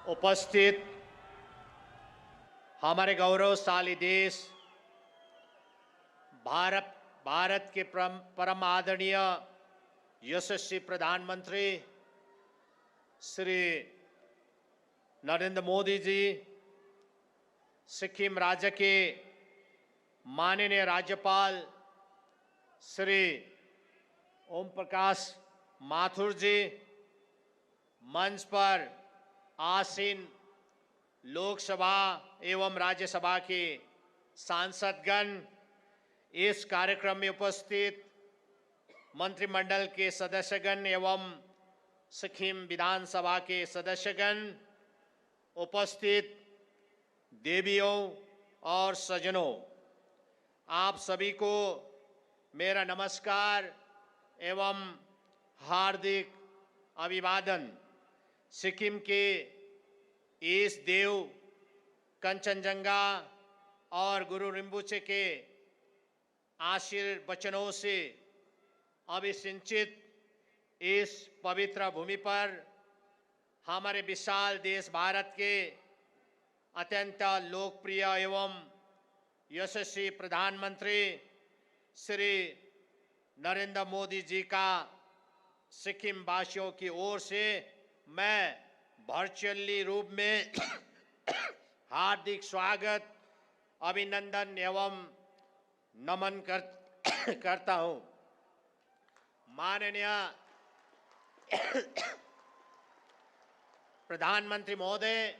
उपस्थित हमारे गौरवशाली देश भारत के परम आदरणीय यशस्वी प्रधानमंत्री श्री नरेंद्र मोदी जी, सिक्किम राज्य के माननीय राज्यपाल श्री ओम प्रकाश माथुर जी, मंच पर आसीन लोकसभा एवं राज्यसभा के सांसदगण, इस कार्यक्रम में उपस्थित मंत्रिमंडल के सदस्यगण एवं सिक्किम विधानसभा के सदस्यगण, उपस्थित देवियों और सज्जनों, आप सभी को मेरा नमस्कार एवं हार्दिक अभिवादन। सिक्किम के ईश देव, कंचनजंगा और गुरु रिम्पोछे के आशीर्वचनों से अभिसिंचित इस पवित्र भूमि पर हमारे विशाल देश भारत के अत्यंत लोकप्रिय एवं यशस्वी प्रधानमंत्री श्री नरेंद्र मोदी जी का सिक्किम वासियों की ओर से मैं वर्चुअली रूप में हार्दिक स्वागत, अभिनंदन एवं नमन करता हूं। माननीय प्रधानमंत्री महोदय,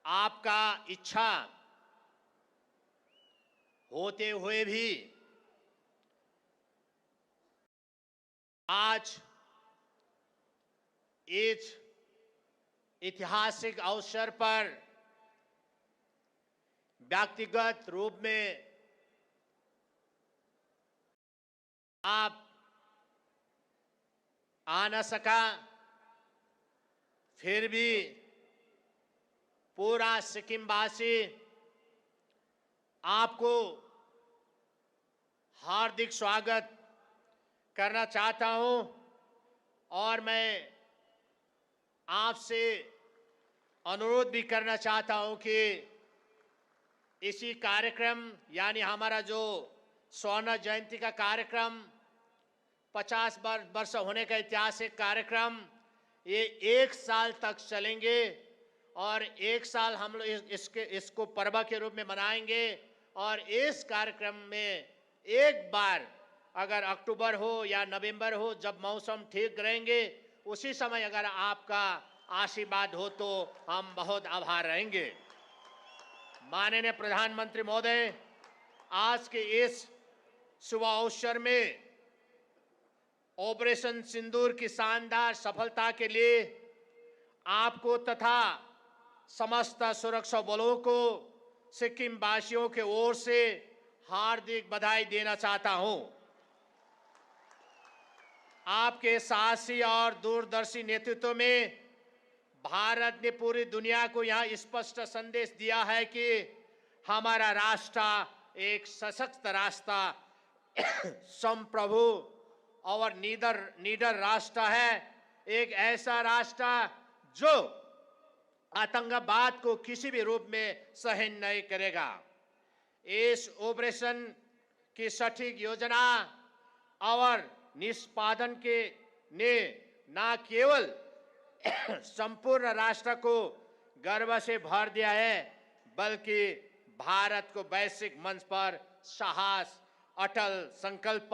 आपका इच्छा होते हुए भी आज इस ऐतिहासिक अवसर पर व्यक्तिगत रूप में आप आ न सका, फिर भी पूरा सिक्किमवासी आपको हार्दिक स्वागत करना चाहता हूं और मैं आपसे अनुरोध भी करना चाहता हूं कि इसी कार्यक्रम यानी हमारा जो स्वर्ण जयंती का कार्यक्रम 50 वर्ष होने का ऐतिहासिक कार्यक्रम, ये 1 साल तक चलेंगे और 1 साल हम लोग इसको पर्व के रूप में मनाएंगे। और इस कार्यक्रम में एक बार अगर अक्टूबर हो या नवंबर हो, जब मौसम ठीक रहेंगे, उसी समय अगर आपका आशीर्वाद हो तो हम बहुत आभार रहेंगे। माननीय प्रधानमंत्री महोदय, आज के इस शुभ अवसर में ऑपरेशन सिंदूर की शानदार सफलता के लिए आपको तथा समस्त सुरक्षा बलों को सिक्किम वासियों के ओर से हार्दिक बधाई देना चाहता हूं। आपके साहसी और दूरदर्शी नेतृत्व में भारत ने पूरी दुनिया को यह स्पष्ट संदेश दिया है कि हमारा राष्ट्र एक सशक्त राष्ट्र, संप्रभु और निडर राष्ट्र है। एक ऐसा राष्ट्र जो आतंकवाद को किसी भी रूप में सहन नहीं करेगा। इस ऑपरेशन की सटीक योजना और निष्पादन के ने न केवल संपूर्ण राष्ट्र को गर्व से भर दिया है, बल्कि भारत को वैश्विक मंच पर साहस, अटल संकल्प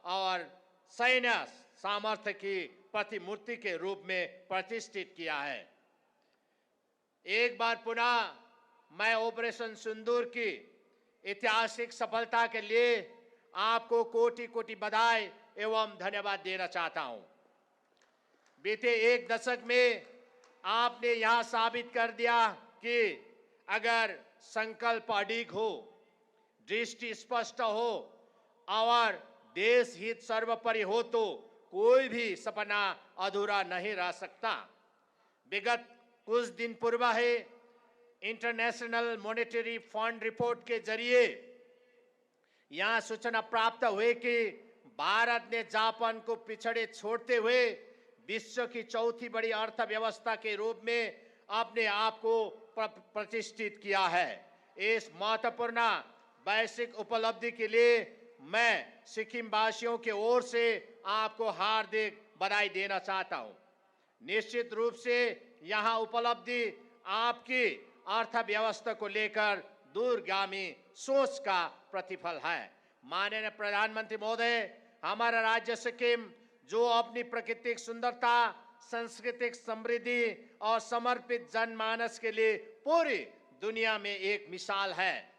और सैन्य सामर्थ्य की प्रतिमूर्ति के रूप में प्रतिष्ठित किया है। एक बार पुनः मैं ऑपरेशन सिंदूर की ऐतिहासिक सफलता के लिए आपको कोटि कोटि बधाई एवं धन्यवाद देना चाहता हूं। बीते 1 दशक में आपने यह साबित कर दिया कि अगर संकल्प अडिग हो, दृष्टि स्पष्ट हो और देश हित सर्वोपरि हो तो कोई भी सपना अधूरा नहीं रह सकता। विगत कुछ दिन पूर्व है इंटरनेशनल मॉनेटरी फंड रिपोर्ट के जरिए यह सूचना प्राप्त हुई कि भारत ने जापान को पिछड़े छोड़ते हुए विश्व की चौथी बड़ी अर्थव्यवस्था के रूप में अपने आप को प्रतिष्ठित किया है। इस महत्वपूर्ण वैश्विक उपलब्धि के लिए मैं सिक्किम वासियों की ओर से आपको हार्दिक बधाई देना चाहता हूं। निश्चित रूप से यहां उपलब्धि आपकी अर्थव्यवस्था को लेकर दूरगामी सोच का प्रतिफल है। माननीय प्रधानमंत्री महोदय, हमारा राज्य सिक्किम जो अपनी प्राकृतिक सुंदरता, सांस्कृतिक समृद्धि और समर्पित जनमानस के लिए पूरी दुनिया में एक मिसाल है।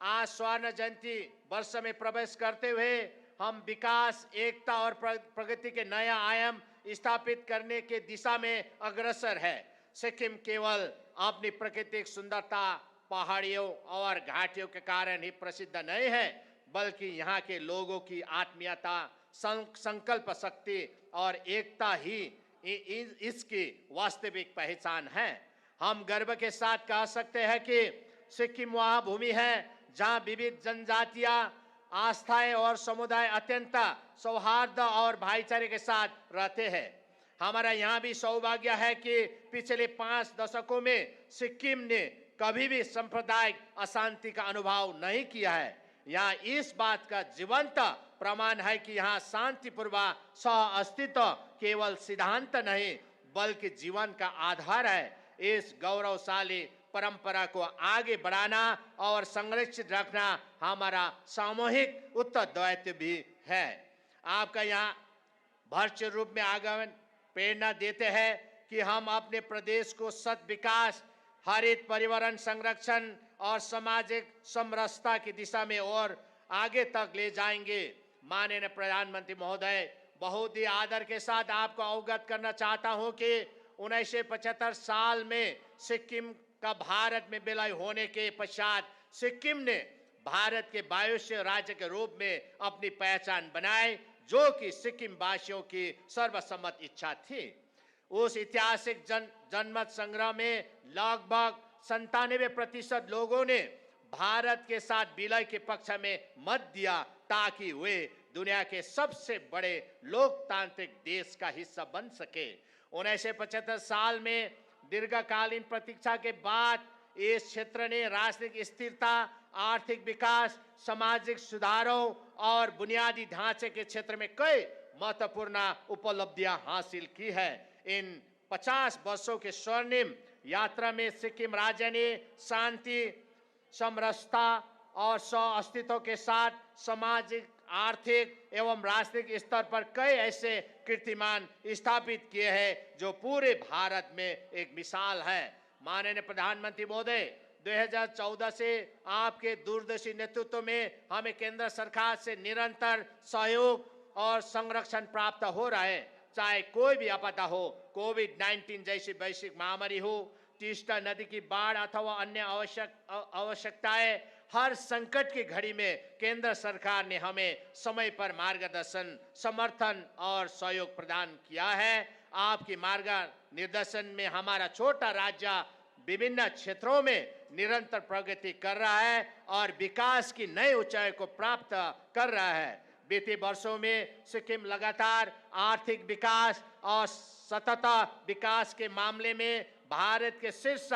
आज स्वर्ण जयंती वर्ष में प्रवेश करते हुए हम विकास, एकता और प्रगति के नया आयाम स्थापित करने के दिशा में अग्रसर है। सिक्किम केवल अपनी प्राकृतिक सुंदरता, पहाड़ियों और घाटियों के कारण ही प्रसिद्ध नहीं है, बल्कि यहाँ के लोगों की आत्मीयता, संकल्प शक्ति और एकता ही इसकी वास्तविक पहचान है। हम गर्व के साथ कह सकते हैं कि सिक्किम वह भूमि है जहाँ विविध जनजातियां, आस्थाएं और समुदाय अत्यंत सौहार्द और भाईचारे के साथ रहते हैं। हमारा यहाँ भी सौभाग्य है कि पिछले 5 दशकों में सिक्किम ने कभी भी सांप्रदायिक अशांति का अनुभव नहीं किया है। यहाँ इस बात का जीवंत प्रमाण है कि यहाँ शांतिपूर्वक सह अस्तित्व केवल सिद्धांत नहीं बल्कि जीवन का आधार है। इस गौरवशाली परंपरा को आगे बढ़ाना और संरक्षित रखना हमारा सामूहिक उत्तरदायित्व भी है। आपका यहाँ भरपूर रूप में आगमन प्रेरणा देते हैं कि हम अपने प्रदेश को सत विकास, हरित पर्यावरण संरक्षण और सामाजिक समरसता की दिशा में और आगे तक ले जाएंगे। माननीय प्रधानमंत्री महोदय, बहुत ही आदर के साथ आपको अवगत करना चाहता हूं कि 1975 साल में सिक्किम का भारत में विलय होने के पश्चात सिक्किम ने भारत के 22वें राज्य के रूप में अपनी पहचान बनाई, जो कि सिक्किम वासियों की सर्वसम्मत इच्छा थी। उस ऐतिहासिक जनमत संग्रह में लगभग 97% लोगों ने भारत के साथ विलय के पक्ष में मत दिया ताकि वे दुनिया के सबसे बड़े लोकतांत्रिक देश का हिस्सा बन सके। 1975 साल में दीर्घकालीन प्रतीक्षा के बाद इस क्षेत्र ने राजनीतिक स्थिरता, आर्थिक विकास, सामाजिक सुधारों और बुनियादी ढांचे के क्षेत्र में कई महत्वपूर्ण उपलब्धियां हासिल की है। इन 50 वर्षों के स्वर्णिम यात्रा में सिक्किम राज्य ने शांति, समरसता और सह अस्तित्व के साथ सामाजिक, आर्थिक एवं राष्ट्रीय स्तर पर कई ऐसे कीर्तिमान स्थापित किए हैं जो पूरे भारत में एक मिसाल है। माननीय प्रधानमंत्री महोदय, 2014 से आपके दूरदर्शी नेतृत्व में हमें केंद्र सरकार से निरंतर सहयोग और संरक्षण प्राप्त हो रहा है। चाहे कोई भी आपदा हो, कोविड-19 जैसी वैश्विक महामारी हो, तीस्ता नदी की बाढ़ अथवा अन्य आवश्यकताएं, हर संकट की घड़ी में केंद्र सरकार ने हमें समय पर मार्गदर्शन, समर्थन और सहयोग प्रदान किया है। आपकी मार्गदर्शन में हमारा छोटा राज्य विभिन्न क्षेत्रों में निरंतर प्रगति कर रहा है और विकास की नई ऊंचाई को प्राप्त कर रहा है। बीते वर्षों में सिक्किम लगातार आर्थिक विकास और सतत विकास के मामले में भारत के शीर्ष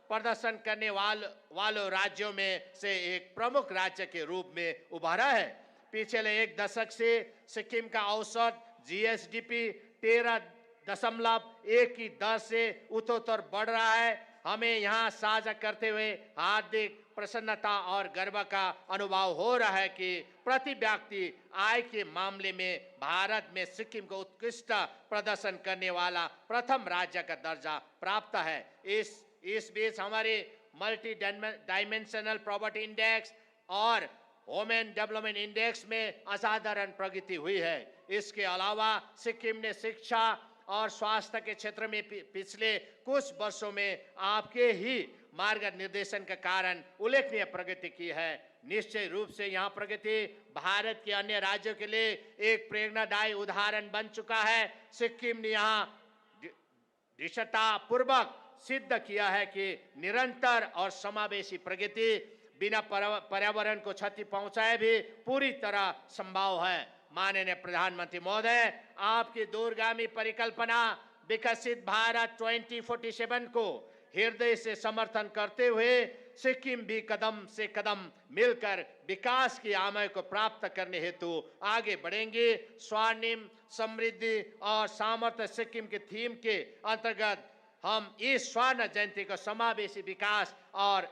प्रदर्शन करने वालों राज्यों में से एक प्रमुख राज्य के रूप में उभरा है। पिछले एक दशक से सिक्किम का औसत जीएसडीपी 13.1 की दर से उत्तरोत्तर बढ़ रहा है। हमें यहाँ साझा करते हुए हार्दिक प्रसन्नता और गर्व का अनुभव हो रहा है कि प्रति व्यक्ति आय के मामले में भारत में सिक्किम को उत्कृष्ट प्रदर्शन करने वाला प्रथम राज्य का दर्जा प्राप्त है। इस बीच हमारे मल्टी डायमेंशनल प्रॉपर्टी इंडेक्स और वुमेन डेवलपमेंट इंडेक्स में असाधारण प्रगति हुई है। इसके अलावा सिक्किम ने शिक्षा और स्वास्थ्य के क्षेत्र में पिछले कुछ वर्षों में आपके ही मार्गनिर्देशन के कारण उल्लेखनीय प्रगति की है। निश्चय रूप से यह प्रगति भारत के अन्य राज्यों के लिए एक प्रेरणादायी उदाहरण बन चुका है। सिक्किम ने यहाँ दृढ़तापूर्वक सिद्ध किया है कि निरंतर और समावेशी प्रगति बिना पर्यावरण को क्षति पहुंचाए भी पूरी तरह संभव है। माननीय प्रधानमंत्री महोदय, आपकी दूरगामी परिकल्पना विकसित भारत 2047 को हृदय से समर्थन करते हुए सिक्किम भी कदम से कदम मिलकर विकास की आमय को प्राप्त करने हेतु आगे बढ़ेंगे। स्वर्णिम समृद्धि और सामर्थ्य सिक्किम के थीम के अंतर्गत हम इस स्वर्ण जयंती को समावेशी विकास और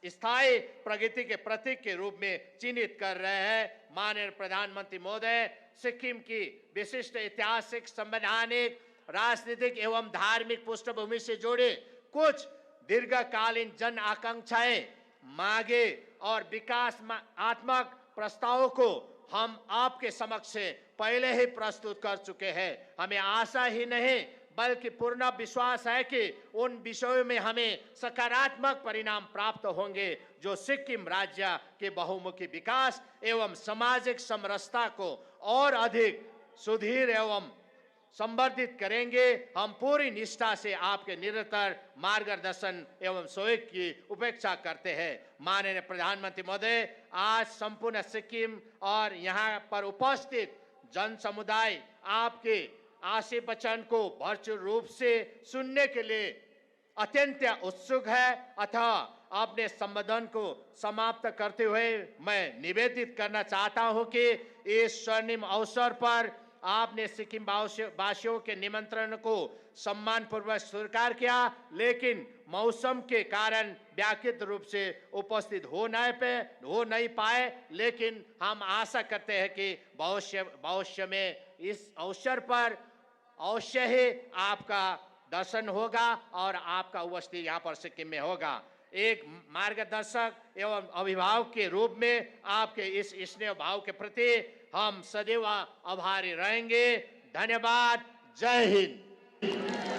स्थायी प्रगति के प्रतीक के रूप में चिन्हित कर रहे हैं। माननीय प्रधानमंत्री महोदय, सिक्किम की विशिष्ट ऐतिहासिक, संवैधानिक, राजनीतिक एवं धार्मिक पृष्ठभूमि से जुड़े कुछ दीर्घकालीन जन आकांक्षाएं, मांगे और विकासात्मक प्रस्तावों को हम आपके समक्ष पहले ही प्रस्तुत कर चुके हैं। हमें आशा ही नहीं बल्कि पूर्ण विश्वास है कि उन विषयों में हमें सकारात्मक परिणाम प्राप्त होंगे जो सिक्किम राज्य के बहुमुखी विकास एवं सामाजिक समरसता को और अधिक सुदृढ़ एवं संवर्धित करेंगे। हम पूरी निष्ठा से आपके निरंतर मार्गदर्शन एवं सहयोग की उपेक्षा करते हैं। माननीय प्रधानमंत्री महोदय, आज संपूर्ण सिक्किम और यहाँ पर उपस्थित जन समुदाय आपके आशय वचन को भरपूर रूप से सुनने के लिए अत्यंत उत्सुक है। अतः अपने संबोधन को समाप्त करते हुए मैं निवेदित करना चाहता हूं कि इस स्वर्णिम अवसर पर आपने सिक्किम वासियों के निमंत्रण को सम्मान पूर्वक स्वीकार किया, लेकिन मौसम के कारण व्याकृत रूप से उपस्थित हो नहीं पाए। लेकिन हम आशा करते हैं कि भविष्य में इस अवसर पर अवश्य ही आपका दर्शन होगा और आपका उपस्थिति यहाँ पर सिक्किम में होगा। एक मार्गदर्शक एवं अभिभावक के रूप में आपके इस स्नेह भाव के प्रति हम सदैव आभारी रहेंगे। धन्यवाद। जय हिंद।